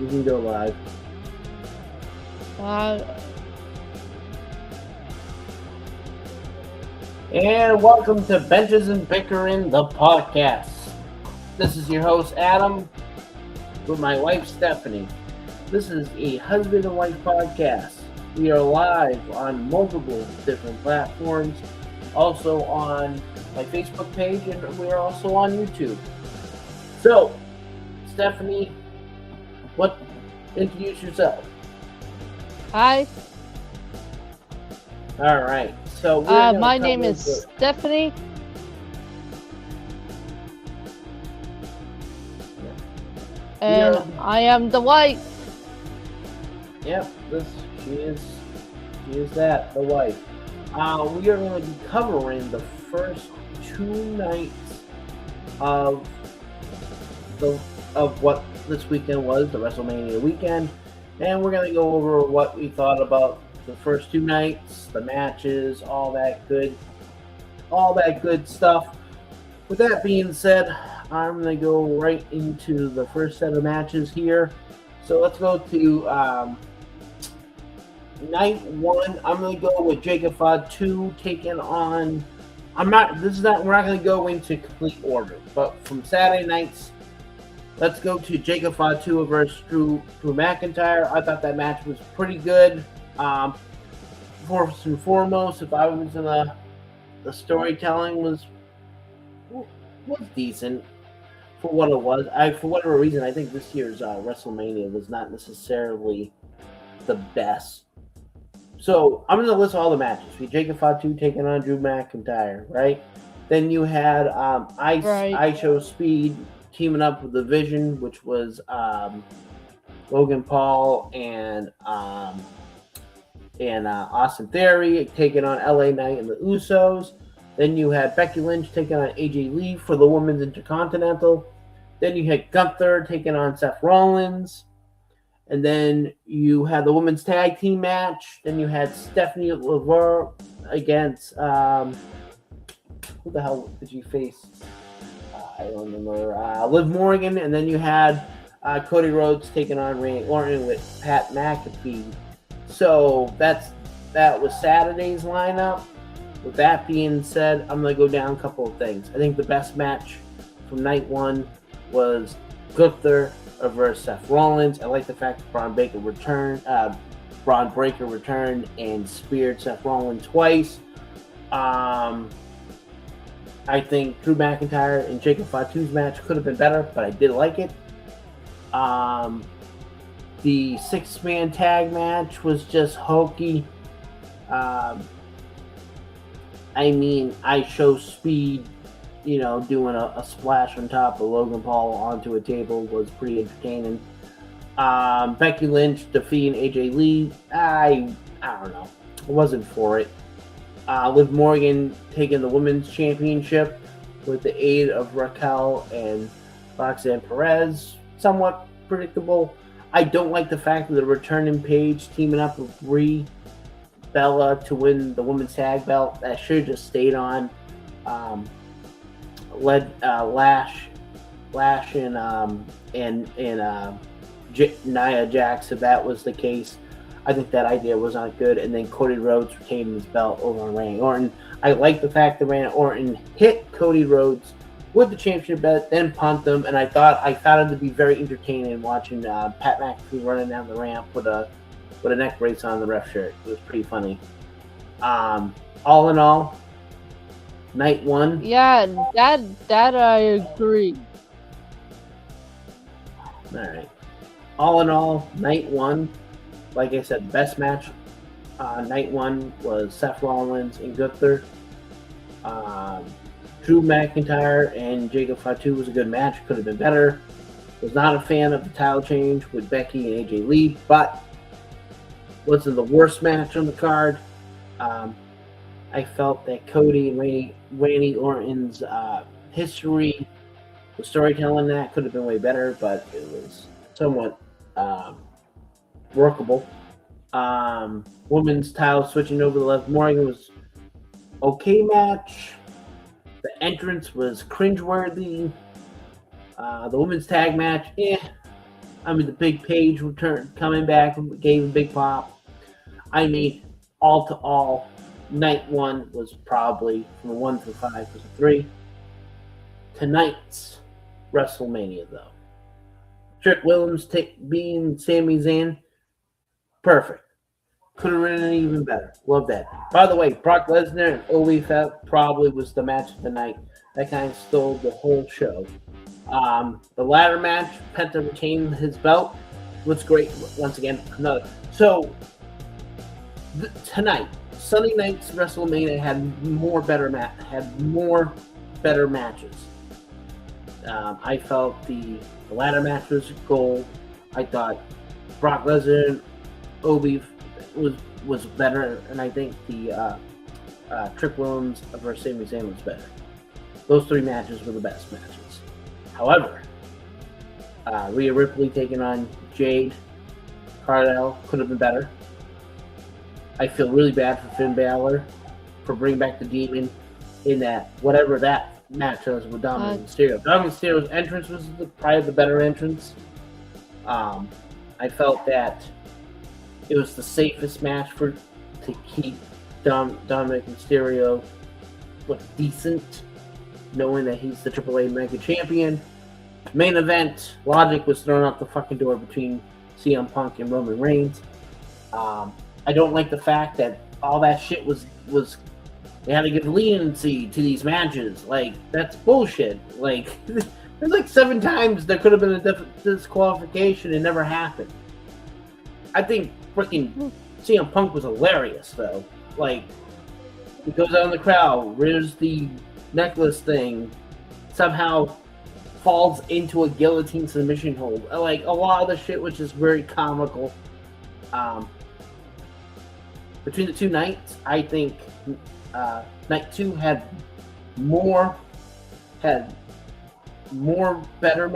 We can go live. And welcome to Benches and Bickering, the podcast. This is your host, Adam, with my wife, Stephanie. This is a husband and wife podcast. We are live on multiple different platforms, also on my Facebook page, and we are also on YouTube. So, Stephanie, introduce yourself. Hi. All right. So my name is Stephanie. And I am the wife. Yep, she is the wife. We are going to be covering the first two nights of what this weekend was, the WrestleMania weekend, and we're going to go over what we thought about the first two nights, the matches, all that good stuff. With that being said, I'm going to go right into the first set of matches here. So let's go to night one. I'm going to go with Jacob Fatu taking on. We're not going to go into complete order, but from Saturday nights, let's go to Jacob Fatu versus Drew McIntyre. I thought that match was pretty good. First and foremost, if I was in the storytelling was decent for what it was. For whatever reason, I think this year's WrestleMania was not necessarily the best. So I'm going to list all the matches. We Jacob Fatu taking on Drew McIntyre, right? Then you had ISO Speed teaming up with the Vision, which was Logan Paul and Austin Theory taking on LA Knight and the Usos. Then you had Becky Lynch taking on AJ Lee for the Women's Intercontinental. Then you had Gunther taking on Seth Rollins. And then you had the Women's Tag Team match. Then you had Stephanie Laver against who the hell did she face? I don't remember. Liv Morgan. And then you had Cody Rhodes taking on Randy Orton with Pat McAfee. So that was Saturday's lineup. With that being said, I'm going to go down a couple of things. I think the best match from night one was Gunther versus Seth Rollins. I like the fact that Braun Breaker returned and speared Seth Rollins twice. I think Drew McIntyre and Jacob Fatu's match could have been better, but I did like it. The six-man tag match was just hokey. ISO Speed, doing a splash on top of Logan Paul onto a table was pretty entertaining. Becky Lynch defeating AJ Lee, I don't know. I wasn't for it. Liv Morgan taking the Women's Championship with the aid of Raquel and Roxanne Perez, somewhat predictable. I don't like the fact that the returning Paige teaming up with Brie Bella to win the women's tag belt. That should have just stayed on. Lash and Nia Jax. If that was the case, I think that idea was not good. And then Cody Rhodes retaining his belt over on Randy Orton. I like the fact that Randy Orton hit Cody Rhodes with the championship belt, then punt them, and I found it to be very entertaining watching Pat McAfee running down the ramp with a neck brace on the ref shirt. It was pretty funny. All in all, night one. Yeah, that I agree. All right. All in all, night one. Like I said, best match. Night one was Seth Rollins and Gunther. Drew McIntyre and Jacob Fatu was a good match. Could have been better. Was not a fan of the title change with Becky and AJ Lee, but wasn't the worst match on the card. I felt that Cody and Randy Orton's history, the storytelling that could have been way better, but it was somewhat workable. Women's title switching over to Liv Morgan was okay match. The entrance was cringeworthy. The women's tag match, I mean, the big Page return coming back gave a big pop. I mean, all to all, night one was probably from a 1 through 5 was a 3. Tonight's WrestleMania, though, Trick Williams being Sami Zayn, perfect. Could have written it even better. Love that. By the way, Brock Lesnar and Obi probably was the match of the night. That kind of stole the whole show. The ladder match, Penta retained his belt. Was great. Once again, another. So tonight, Sunday night's WrestleMania had more better matches. I felt the ladder match was gold. I thought Brock Lesnar and Obi was better, and I think the Trick Williams versus Sami Zayn was better. Those 3 matches were the best matches. However, Rhea Ripley taking on Jade Cargill could have been better. I feel really bad for Finn Balor for bringing back the Demon in that whatever that match was with Dominic Mysterio. Dominic Mysterio's entrance was probably the better entrance. I felt that it was the safest match to keep Dominic Mysterio look decent, knowing that he's the AAA Mega Champion. Main event, logic was thrown out the fucking door between CM Punk and Roman Reigns. I don't like the fact that all that shit was they had to give leniency to these matches. Like, that's bullshit. Like, there's like 7 times there could have been a disqualification. It never happened. I think freaking CM Punk was hilarious, though. Like, he goes out in the crowd, rears the necklace thing, somehow falls into a guillotine submission hold. Like, a lot of the shit was just very comical. Between the 2 nights, I think night 2 had more better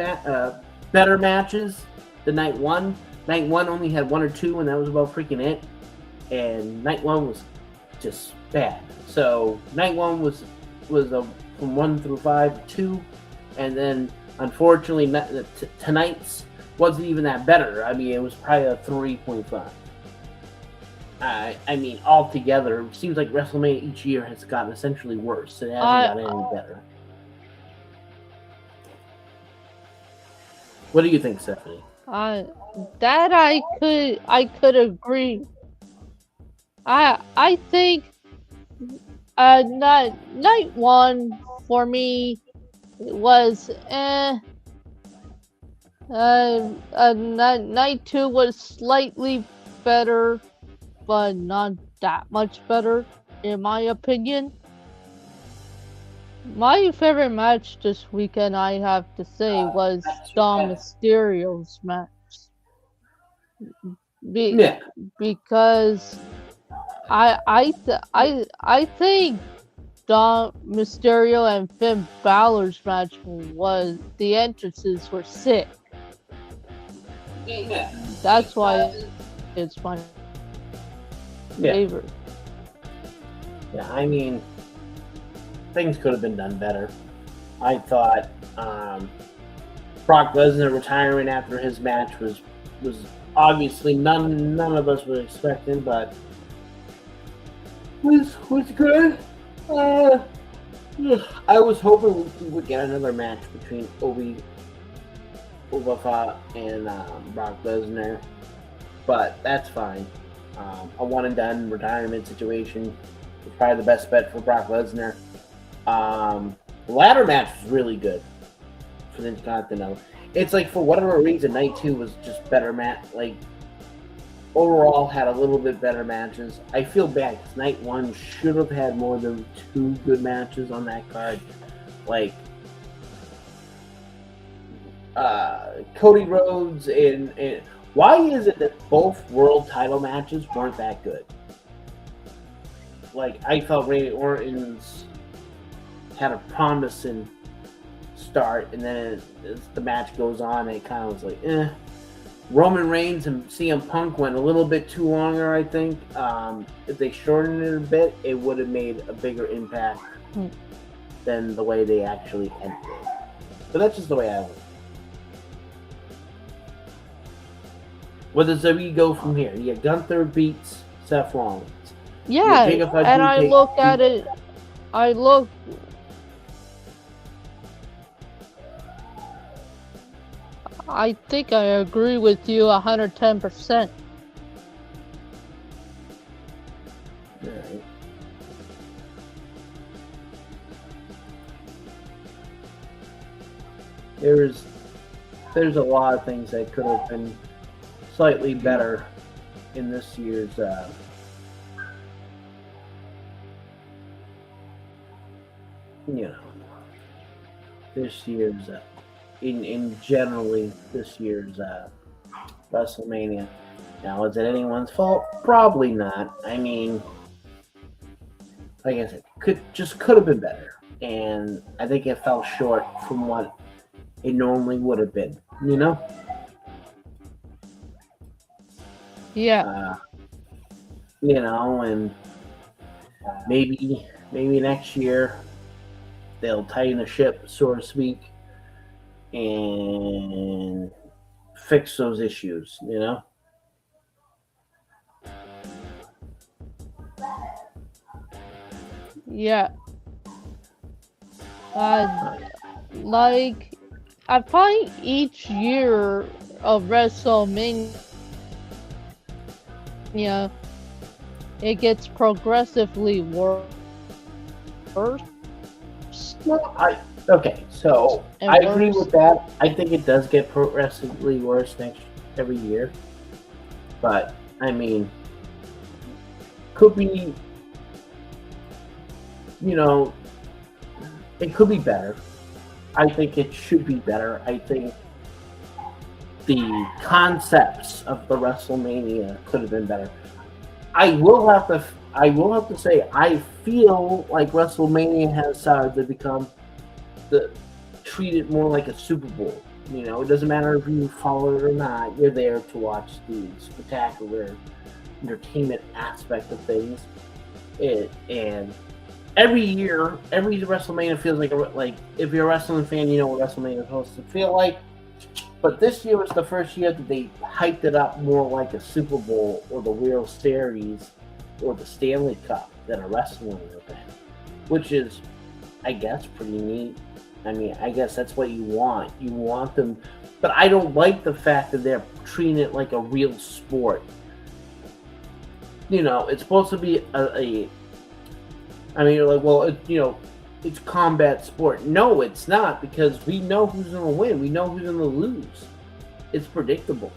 matches than night 1. Night 1 only had 1 or 2, and that was about freaking it. And night 1 was just bad. So night 1 was from 1 through 5 to 2, and then unfortunately tonight's wasn't even that better. I mean, it was probably a 3.5. I mean, altogether, it seems like WrestleMania each year has gotten essentially worse. It hasn't gotten any better. What do you think, Stephanie? That I could agree. I think night 1 for me was night 2 was slightly better, but not that much better, in my opinion. My favorite match this weekend, I have to say, was Dom Mysterio's match. Because I think Dom Mysterio and Finn Balor's match the entrances were sick. That's why it's my favorite. Yeah, I mean, things could have been done better. I thought Brock Lesnar retiring after his match was obviously none of us were expecting, but was good. I was hoping we would get another match between Obi and Brock Lesnar, but that's fine. A one and done retirement situation was probably the best bet for Brock Lesnar. The ladder match was really good for the Intercontinental. It's like, for whatever reason, night 2 was just better match. Like, overall, had a little bit better matches. I feel bad because night 1 should have had more than 2 good matches on that card. Like, Cody Rhodes and why is it that both world title matches weren't that good? Like, I felt Randy Orton's had a promising start, and then as the match goes on, it kind of was like, eh. Roman Reigns and CM Punk went a little bit too longer, I think. If they shortened it a bit, it would have made a bigger impact than the way they actually ended it. But that's just the way I look. Where does WWE go from here? You get Gunther beats Seth Rollins. Yeah, and I look at it. I look. I think I agree with you 110%. Right. There's a lot of things that could have been slightly better in this year's this year's in generally this year's WrestleMania. Now, is it anyone's fault? Probably not. I mean, like I said, could have been better, and I think it fell short from what it normally would have been. Yeah. And maybe next year they'll tighten the ship, so to speak, and fix those issues. Yeah. Like, I find each year of WrestleMania, it gets progressively worse. Okay, so I agree with that. I think it does get progressively worse every year, but I mean, could be, it could be better. I think it should be better. I think the concepts of the WrestleMania could have been better. I will have to say I feel like WrestleMania has started to become treat it more like a Super Bowl. It doesn't matter if you follow it or not. You're there to watch the spectacular entertainment aspect of things. And every year, every WrestleMania feels like if you're a wrestling fan, you know what WrestleMania is supposed to feel like. But this year was the first year that they hyped it up more like a Super Bowl or the World Series or the Stanley Cup than a wrestling event, which is, I guess, pretty neat. I mean, I guess that's what you want. You want them, but I don't like the fact that they're treating it like a real sport. It's supposed to be I mean, you're like, well, it's combat sport. No, it's not, because we know who's going to win. We know who's going to lose. It's predictable.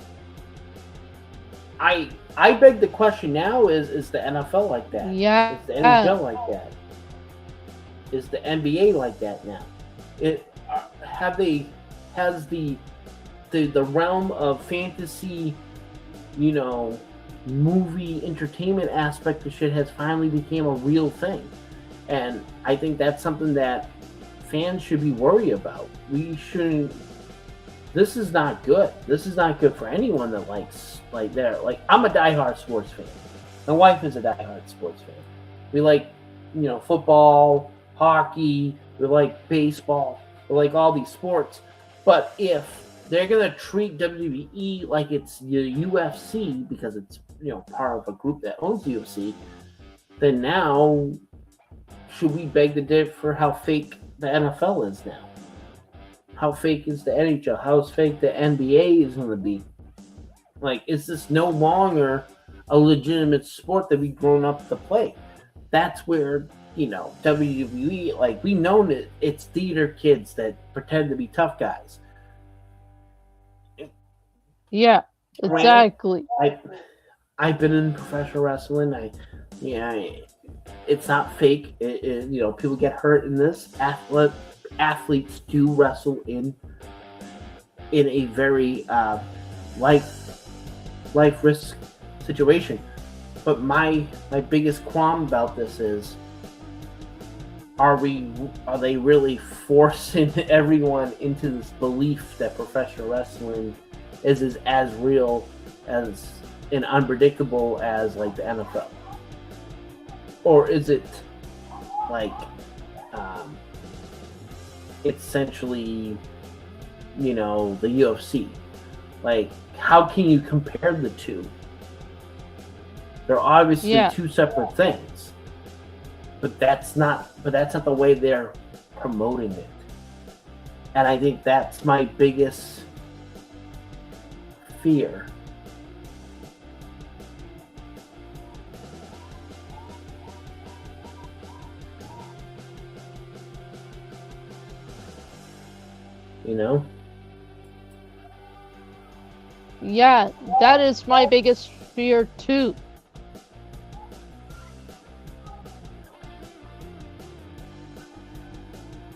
I beg the question now: is the NFL like that? Yeah. Is the NHL like that? Is the NBA like that now? Has the realm of fantasy, movie entertainment aspect of shit has finally became a real thing, and I think that's something that fans should be worried about. We shouldn't. This is not good. This is not good for anyone that likes I'm a diehard sports fan. My wife is a diehard sports fan. We like football, hockey. We like baseball. We like all these sports. But if they're gonna treat WWE like it's the UFC because it's part of a group that owns the UFC, then now should we beg the dip for how fake the NFL is now? How fake is the NHL? How fake the NBA is going to be? Like, is this no longer a legitimate sport that we've grown up to play? That's where WWE, like, we know that it's theater kids that pretend to be tough guys. Yeah, exactly. I've been in professional wrestling. It's not fake. People get hurt in this. Athletes do wrestle in a very life risk situation. But my biggest qualm about this is, are they really forcing everyone into this belief that professional wrestling is as real as and unpredictable as like the NFL? Or is it like essentially the UFC, Like, how can you compare the two? They're obviously Yeah. two separate things. But that's not the way they're promoting it. And I think that's my biggest fear. You know? Yeah, that is my biggest fear too.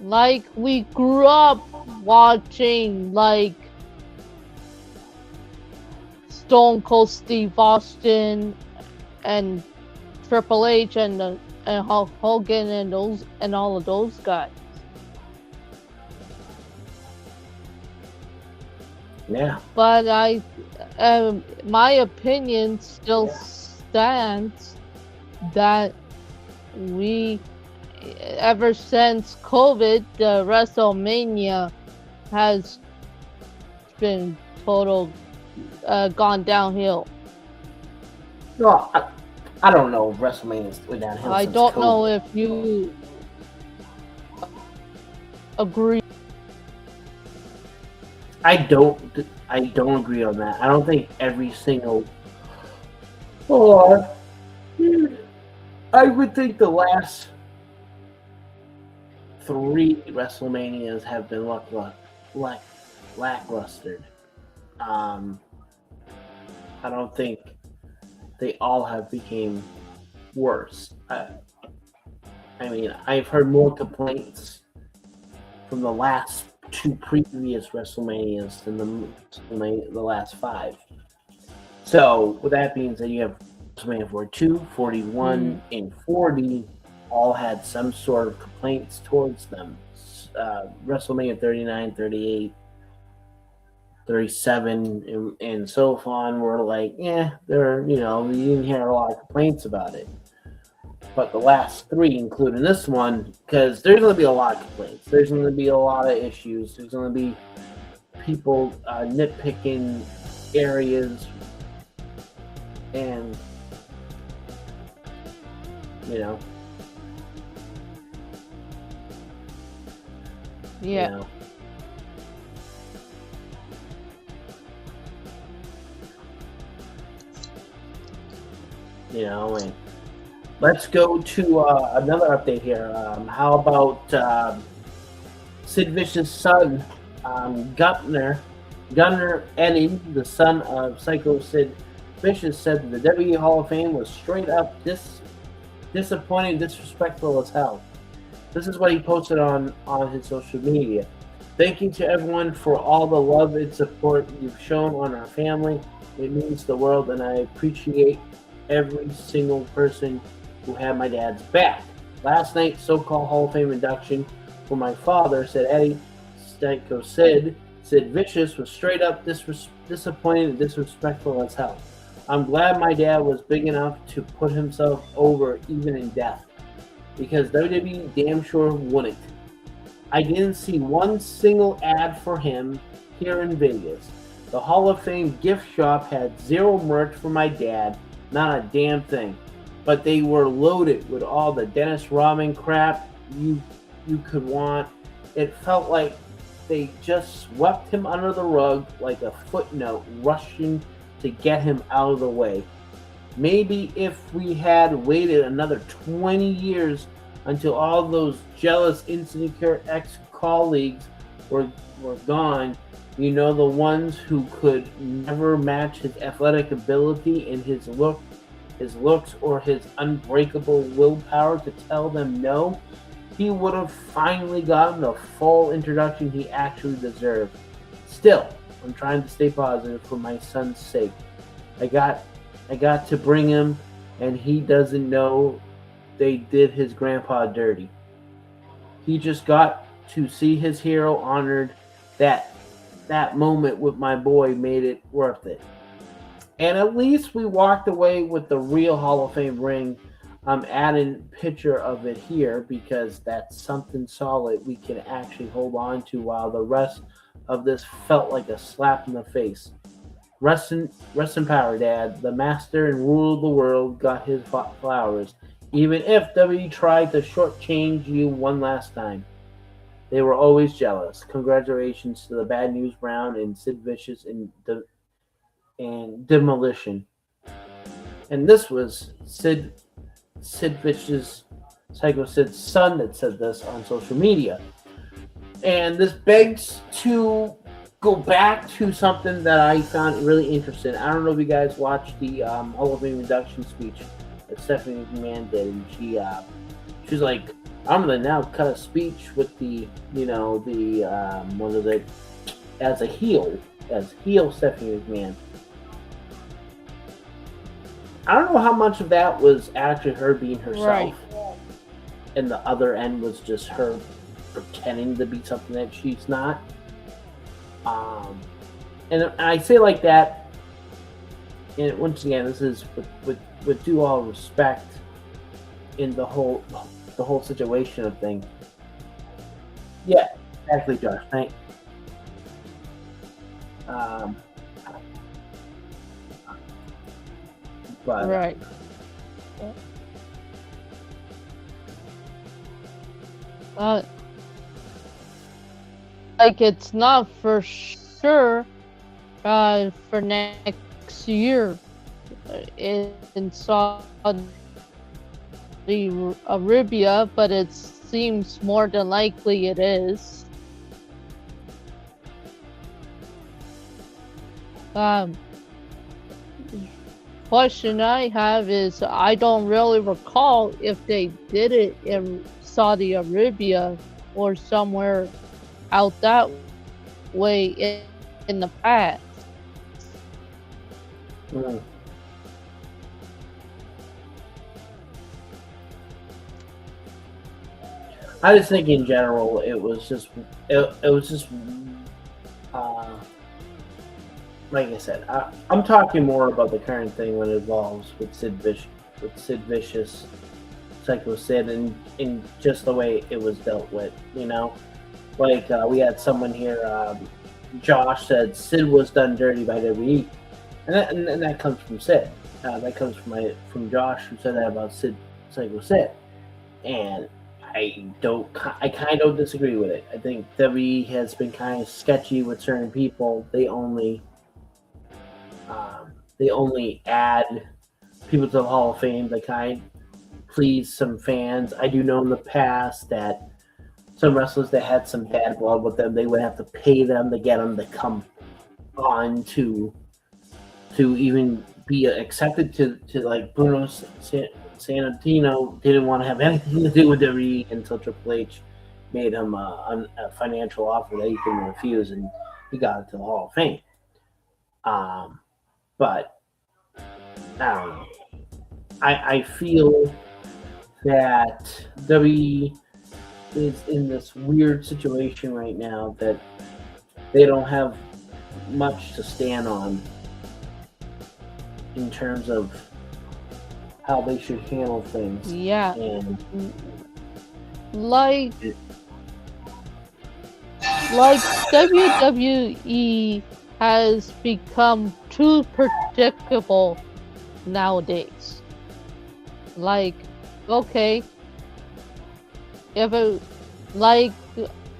Like we grew up watching like Stone Cold Steve Austin and Triple H and Hulk Hogan and those and all of those guys. Yeah. But my opinion still stands that we, ever since COVID, the WrestleMania has been total gone downhill. No, I don't know if WrestleMania's went downhill I since don't know COVID. if you agree. I don't agree on that. I don't think every single. Oh, I would think the last three WrestleManias have been lackluster. Um, I don't think they all have became worse. I mean, I've heard more complaints from the last two previous WrestleManias than the last five. So, with that being said, you have WrestleMania 42, 41, and 40 all had some sort of complaints towards them. WrestleMania 39, 38, 37, and so on were like, yeah, you didn't hear a lot of complaints about it. But the last three, including this one, because there's going to be a lot of complaints. There's going to be a lot of issues. There's going to be people nitpicking areas, and you know, Yeah. you know, and let's go to another update here. How about Sid Vicious' son, Gunnar Enning, the son of Psycho Sid Vicious, said that the WWE Hall of Fame was straight up disappointing, disrespectful as hell. This is what he posted on his social media. Thank you to everyone for all the love and support you've shown on our family. It means the world, and I appreciate every single person who had my dad's back. Last night's so-called Hall of Fame induction for my father, said Eddie Stanko Sid Vicious, was straight up disappointing and disrespectful as hell. I'm glad my dad was big enough to put himself over even in death, because WWE damn sure wouldn't. I didn't see one single ad for him here in Vegas. The Hall of Fame gift shop had zero merch for my dad, not a damn thing. But they were loaded with all the Dennis Rodman crap you could want. It felt like they just swept him under the rug like a footnote, rushing to get him out of the way. Maybe if we had waited another 20 years until all those jealous, insecure ex-colleagues were gone, the ones who could never match his athletic ability and his looks or his unbreakable willpower to tell them no, he would have finally gotten the full introduction he actually deserved. Still, I'm trying to stay positive for my son's sake. I got to bring him, and he doesn't know they did his grandpa dirty. He just got to see his hero honored. That moment with my boy made it worth it. And at least we walked away with the real Hall of Fame ring. I'm adding a picture of it here because that's something solid we can actually hold on to, while the rest of this felt like a slap in the face. Rest in power, Dad. The master and ruler of the world got his flowers, even if W tried to shortchange you one last time. They were always jealous. Congratulations to the Bad News Brown and Sid Vicious and Demolition. And this was Sid Vicious, Psycho Sid's son, that said this on social media. And this begs to go back to something that I found really interesting. I don't know if you guys watched the Hall of Fame induction speech that Stephanie McMahon did, and she's like, I'm gonna now cut a speech with the what is it, as heel Stephanie McMahon. I don't know how much of that was actually her being herself, Right. and the other end was just her pretending to be something that she's not. And I say like that, and once again, this is with due all respect in the whole situation of things. Yeah, exactly, Josh. Thank. Um, but Right. Uh, like it's not for sure for next year in Saudi Arabia, but it seems more than likely it is. Um, Question I have is I don't really recall if they did it in Saudi Arabia or somewhere out that way in the past. mm, I just think in general it was just uh, like I said, I'm talking more about the current thing when it involves with Sid Vicious, Psycho Sid, and just the way it was dealt with. Like we had someone here, Josh said Sid was done dirty by WWE, and that comes from Sid. That comes from Josh, who said that about Psycho Sid, and I kind of disagree with it. I think WWE has been kind of sketchy with certain people. They only add people to the Hall of Fame to kind of please some fans. I do know in the past that some wrestlers that had some bad blood with them, they would have to pay them to get them to come on to even be accepted to like Bruno Santino didn't want to have anything to do with WWE until Triple H made him a financial offer that he couldn't refuse, and he got into the Hall of Fame. But I don't know. I feel that WWE is in this weird situation right now that they don't have much to stand on in terms of how they should handle things. Yeah, And like like WWE has become too predictable nowadays. Like, okay, if it like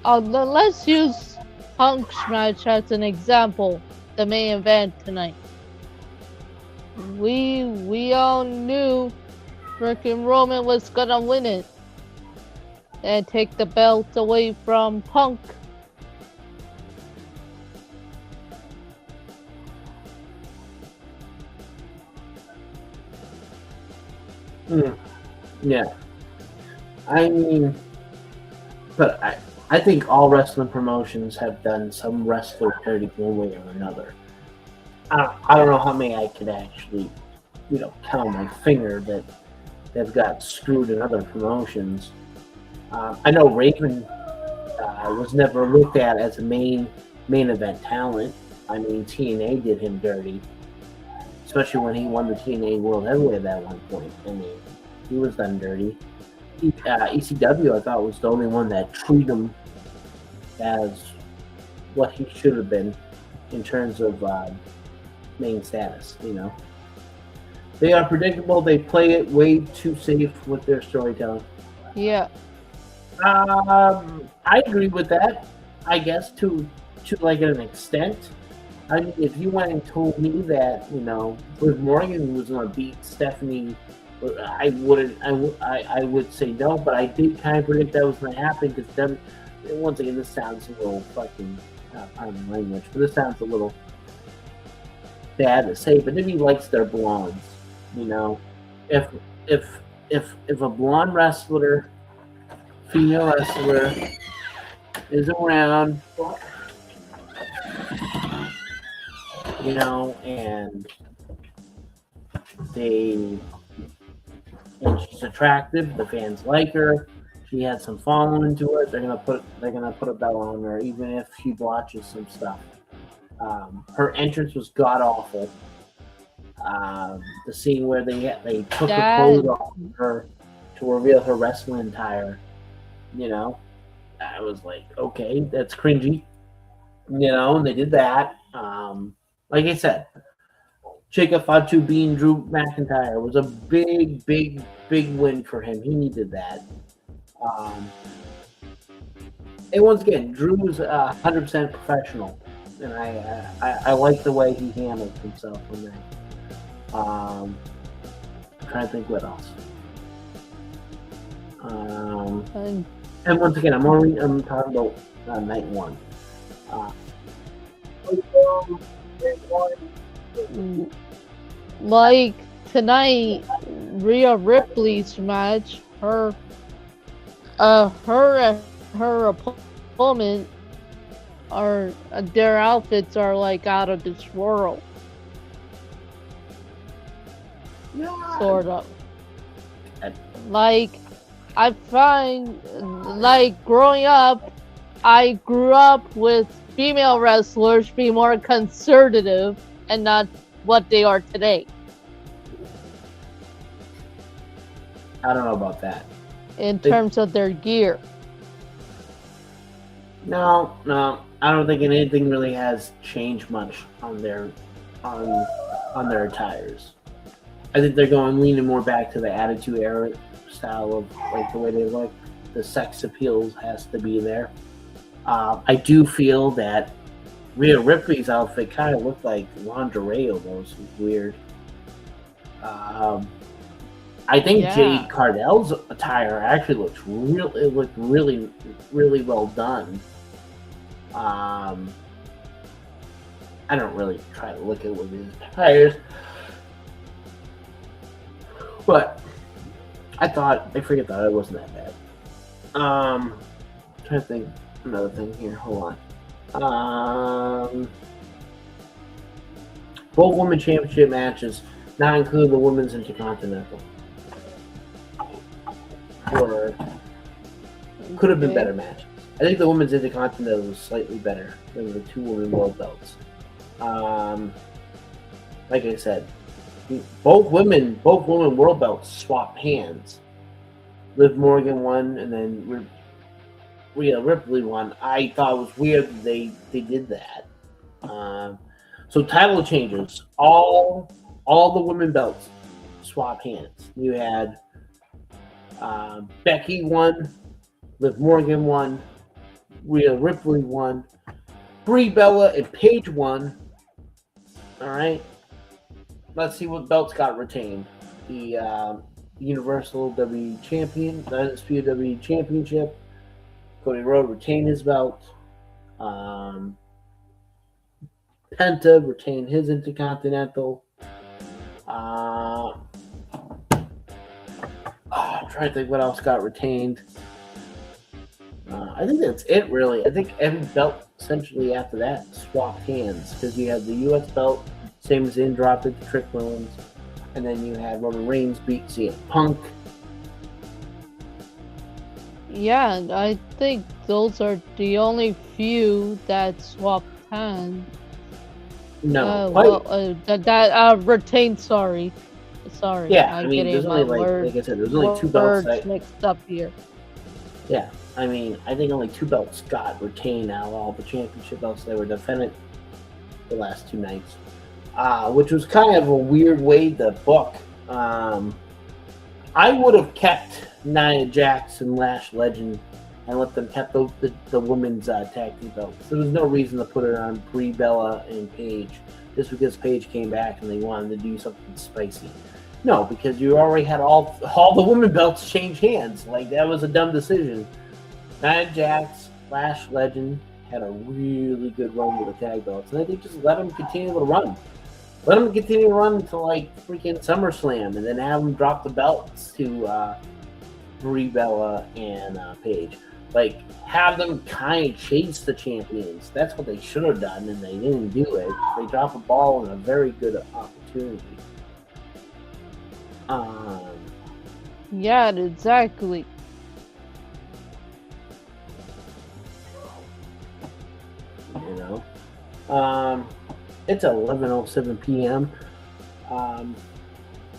let's use Punk's match as an example, the main event tonight. We all knew freaking Roman was gonna win it and take the belt away from Punk. yeah, I mean, but I think all wrestling promotions have done some wrestler dirty one way or another. I don't know how many I could actually, count on my finger that have got screwed in other promotions. I know Raven was never looked at as a main event talent. I mean, TNA did him dirty, especially when he won the TNA World Heavyweight at one point. I mean, he was done dirty. ECW, I thought, was the only one that treated him as what he should have been in terms of main status. They are predictable. They play it way too safe with their storytelling. Yeah. I agree with that. I guess to like an extent. I mean, if you went and told me that Liv Morgan was going to beat Stephanie, I wouldn't. I would say no, but I did kind of predict that was going to happen because then, once again, this sounds a little fucking I don't know language, but this sounds a little bad to say. But Nibby likes their blondes, if if if a blonde wrestler, female wrestler, is around, and they and she's attractive, the fans like her. She has some following to it. They're gonna put a bell on her, even if she botches some stuff. Her entrance was god awful. The scene where they took her clothes off of her to reveal her wrestling attire. I was like, okay, that's cringy. And they did that. Like I said, Chika Fatu being Drew McIntyre was a big, big, big win for him. He needed that. And once again, Drew's 100% professional, and I like the way he handled himself in that. I'm trying to think what else. And once again, I'm talking about night one. Like tonight, Rhea Ripley's match, her opponent are their outfits are like out of this world. Yeah. Sort of. Like I find, like growing up, I grew up with female wrestlers being more conservative and not what they are today. I don't know about that. In terms of their gear. No, I don't think anything really has changed much on their attires. I think they're leaning more back to the Attitude Era style of like the way they look. The sex appeal has to be there. I do feel that Rhea Ripley's outfit kind of looked like lingerie almost. It was weird. I think Jade Cardell's attire actually looked really, really well done. I don't really try to look at what his attires, but I thought it wasn't that bad. I'm trying to think another thing here. Hold on. Both women championship matches, not including the women's intercontinental, could have been better matches. I think the women's intercontinental was slightly better than the two women world belts. Like I said, both women world belts swapped hands. Liv Morgan won, and then Rhea Ripley won. I thought it was weird that they did that. So title changes. All the women belts swap hands. You had Becky won, Liv Morgan won, Rhea Ripley won, Brie Bella and Paige won. All right. Let's see what belts got retained. The Universal WWE Champion, the Undisputed WWE Championship. Cody Rhodes retained his belt. Penta retained his Intercontinental. I'm trying to think what else got retained. I think that's it, really. I think every belt essentially after that swapped hands because you have the U.S. belt, same as in dropped it to Trick Williams, and then you had Roman Reigns beat CM Punk. Yeah, I think those are the only few that swapped hands. No, that retained. Sorry. Yeah, I mean, there's only like I said, there's only two belts mixed up here. Yeah, I mean, I think only two belts got retained out of all the championship belts that were defended the last two nights. which was kind of a weird way to book. Um, I would have kept Nia Jax and Lash Legend and let them keep the women's tag team belts. There was no reason to put it on Brie Bella and Paige just because Paige came back and they wanted to do something spicy. No, because you already had all the women belts change hands. Like, that was a dumb decision. Nia Jax, Lash Legend had a really good run with the tag belts, and I think just let them continue to run. Let them continue to run until like freaking SummerSlam, and then have them drop the belts to Brie Bella and Paige. Like, have them kind of chase the champions. That's what they should have done, and they didn't do it. They dropped the ball in a very good opportunity. Yeah, exactly. You know, it's 11:07 p.m.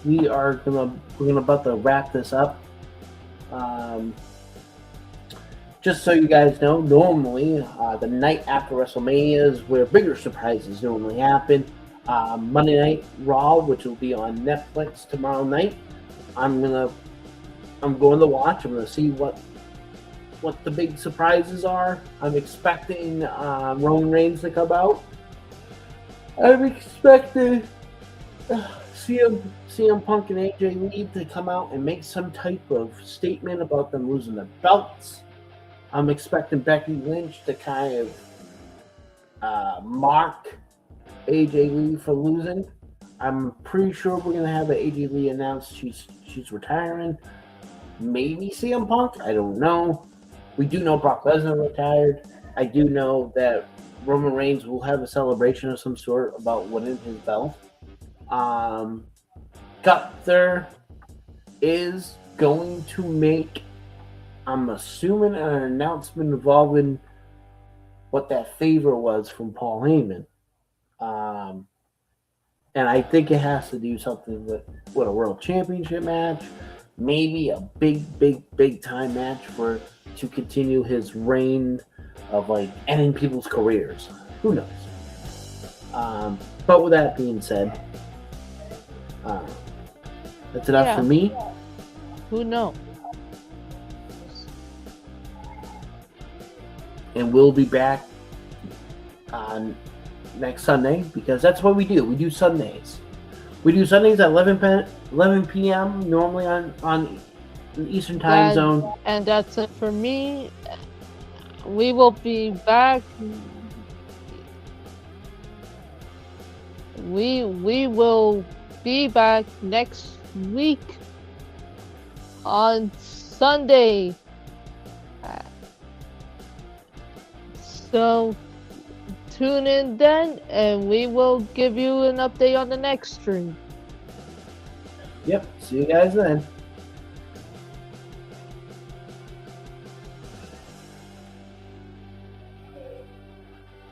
We're gonna about to wrap this up. Just so you guys know, normally the night after WrestleMania is where bigger surprises normally happen. Monday Night Raw, which will be on Netflix tomorrow night. I'm going to watch. I'm gonna see what the big surprises are. I'm expecting Roman Reigns to come out. I'm expecting CM Punk and AJ Lee to come out and make some type of statement about them losing their belts. I'm expecting Becky Lynch to kind of mock AJ Lee for losing. I'm pretty sure we're gonna have AJ Lee announce she's retiring. Maybe CM Punk. I don't know. We do know Brock Lesnar retired. I do know that Roman Reigns will have a celebration of some sort about winning his belt. Gunther is going to make, I'm assuming, an announcement involving what that favor was from Paul Heyman. And I think it has to do something with a world championship match, maybe a big time match to continue his reign of like ending people's careers. Who knows? But with that being said, that's enough for me. Who knows? And we'll be back on next Sunday, because that's what we do. We do Sundays. We do Sundays at 11 p.m. normally on Eastern Time Zone. And that's it for me. We will be back. We will be back next week on Sunday. So tune in then, and we will give you an update on the next stream. Yep. See you guys then.